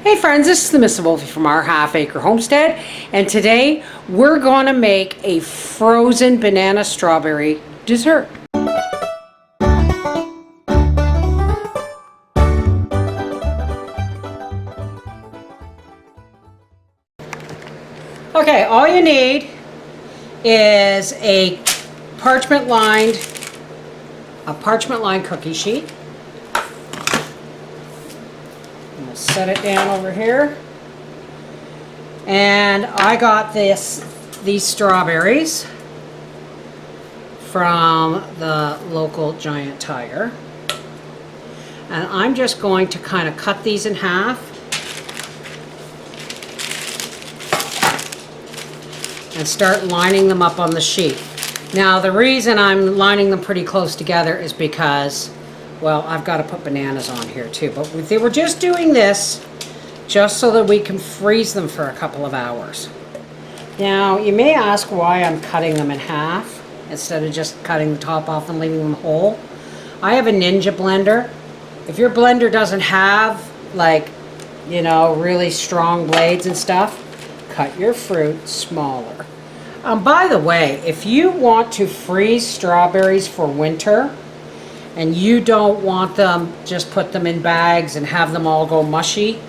Hey friends, this is the Miss Wolfie from our Half Acre Homestead, and today we're going to make a frozen banana strawberry dessert. Okay, all you need is a parchment lined cookie sheet. We'll set it down over here. And I got these strawberries from the local Giant Tiger. And I'm just going to kind of cut these in half. And start lining them up on the sheet. Now the reason I'm lining them pretty close together is because, well, I've got to put bananas on here too, but they were just doing this just so that we can freeze them for a couple of hours. Now, you may ask why I'm cutting them in half instead of just cutting the top off and leaving them whole. I have a Ninja blender. If your blender doesn't have, like, you know, really strong blades and stuff, cut your fruit smaller. By the way, if you want to freeze strawberries for winter, and you don't want them, just put them in bags and have them all go mushy,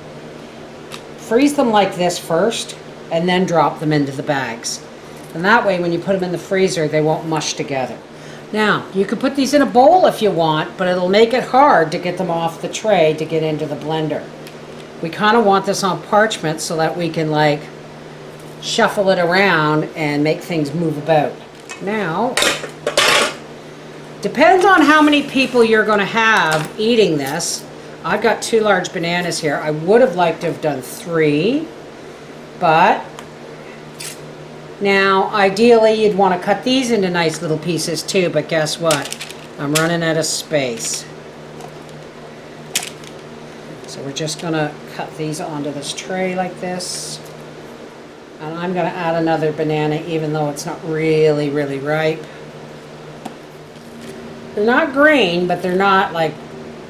freeze them like this first and then drop them into the bags. And that way when you put them in the freezer, they won't mush together. Now, you can put these in a bowl if you want, but it'll make it hard to get them off the tray to get into the blender. We kind of want this on parchment so that we can, like, shuffle it around and make things move about. Now, depends on how many people you're going to have eating this. I've got 2 large bananas here. I would have liked to have done 3, but now ideally you'd want to cut these into nice little pieces too, but guess what? I'm running out of space. So we're just going to cut these onto this tray like this. And I'm going to add another banana even though it's not really ripe. They're not green, but they're not like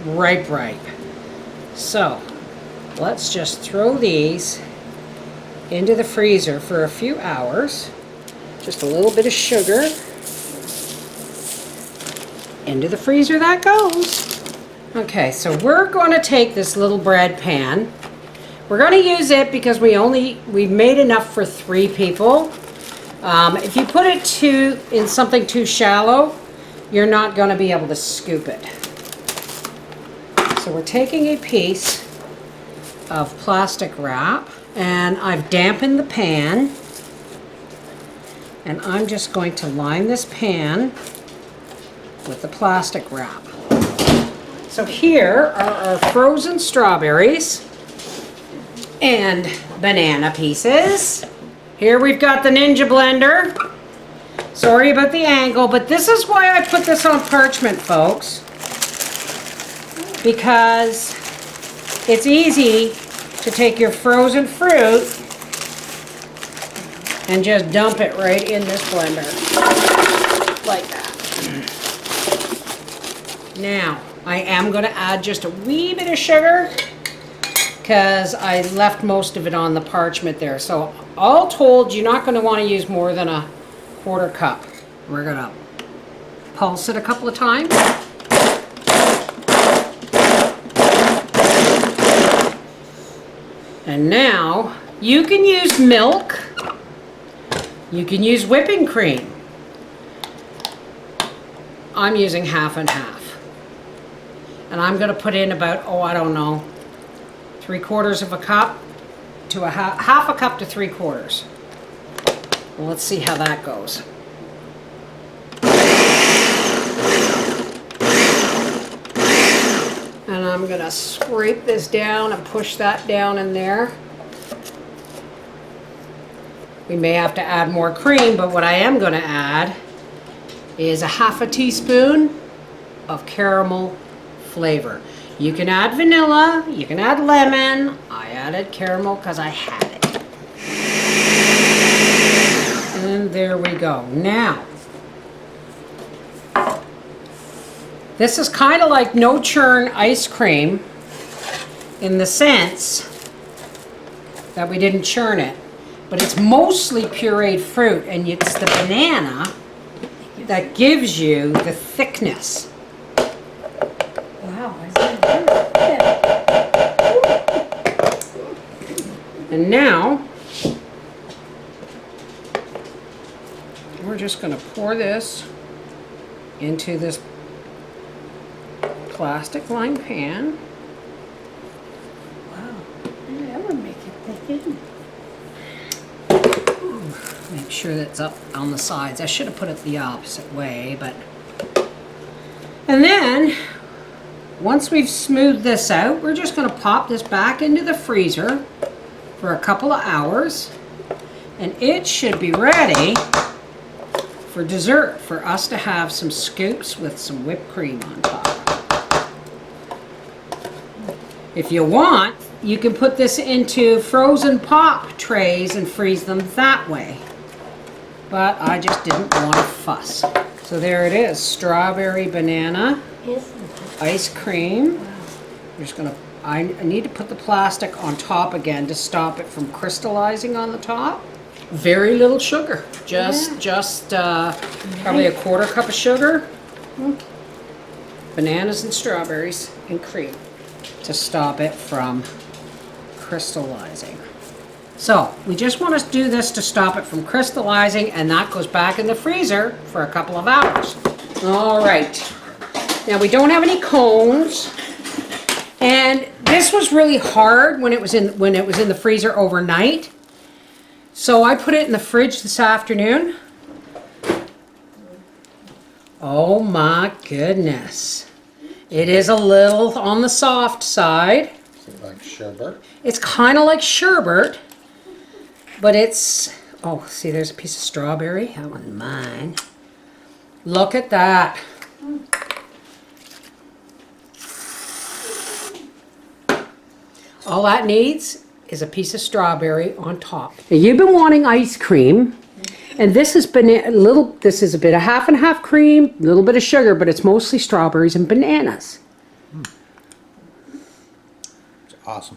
ripe. So let's just throw these into the freezer for a few hours. Just a little bit of sugar. Into the freezer that goes. Okay, so we're going to take this little bread pan. We're going to use it because we've made enough for 3 people. If you put it in something too shallow, you're not going to be able to scoop it. So we're taking a piece of plastic wrap, and I've dampened the pan, and I'm just going to line this pan with the plastic wrap. So here are our frozen strawberries and banana pieces. Here we've got the Ninja blender. Sorry about the angle, but this is why I put this on parchment, folks. Because it's easy to take your frozen fruit and just dump it right in this blender. Like that. Now, I am going to add just a wee bit of sugar because I left most of it on the parchment there. So all told, you're not going to want to use more than a 1/4 cup. We're going to pulse it a couple of times. And now you can use milk. You can use whipping cream. I'm using half and half. And I'm going to put in about, I don't know, 3/4 of a cup to half a cup to 3/4. Well, let's see how that goes. And I'm going to scrape this down and push that down in there. We may have to add more cream, but what I am going to add is a half a teaspoon of caramel flavor. You can add vanilla, you can add lemon. I added caramel because I had it. And there we go. Now, this is kind of like no churn ice cream in the sense that we didn't churn it. But it's mostly pureed fruit, and it's the banana that gives you the thickness. Wow, I see. And now, we're just going to pour this into this plastic lined pan. Wow, that would make it thick, isn't it? Make sure that's up on the sides. I should have put it the opposite way, but... And then, once we've smoothed this out, we're just going to pop this back into the freezer for a couple of hours. And it should be ready for dessert, for us to have some scoops with some whipped cream on top. If you want, you can put this into frozen pop trays and freeze them that way. But I just didn't want to fuss. So there it is, strawberry banana ice cream. I'm just gonna, I need to put the plastic on top again to stop it from crystallizing on the top. Very little sugar, just probably a quarter cup of sugar. Bananas and strawberries and cream to stop it from crystallizing. So we just want to do this to stop it from crystallizing, and that goes back in the freezer for a couple of hours. All right. Now we don't have any cones, and this was really hard when it was in the freezer overnight. So I put it in the fridge this afternoon. Oh my goodness. It is a little on the soft side. Is it like sherbet? It's kind of like sherbet, but it's, oh, see, there's a piece of strawberry. That one's mine. Look at that. All that needs is a piece of strawberry on top. Now, you've been wanting ice cream, and this is this is a bit of half and half cream, a little bit of sugar, but it's mostly strawberries and bananas. It's awesome.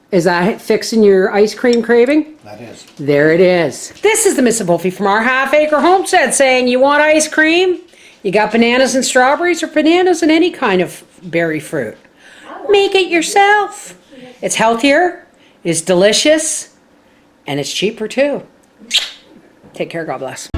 Is that fixing your ice cream craving? That is. There it is. This is the Miss Wolfie from our Half Acre Homestead saying, you want ice cream? You got bananas and strawberries, or bananas and any kind of berry fruit. Make it yourself. It's healthier, it's delicious, and it's cheaper too. Take care, God bless.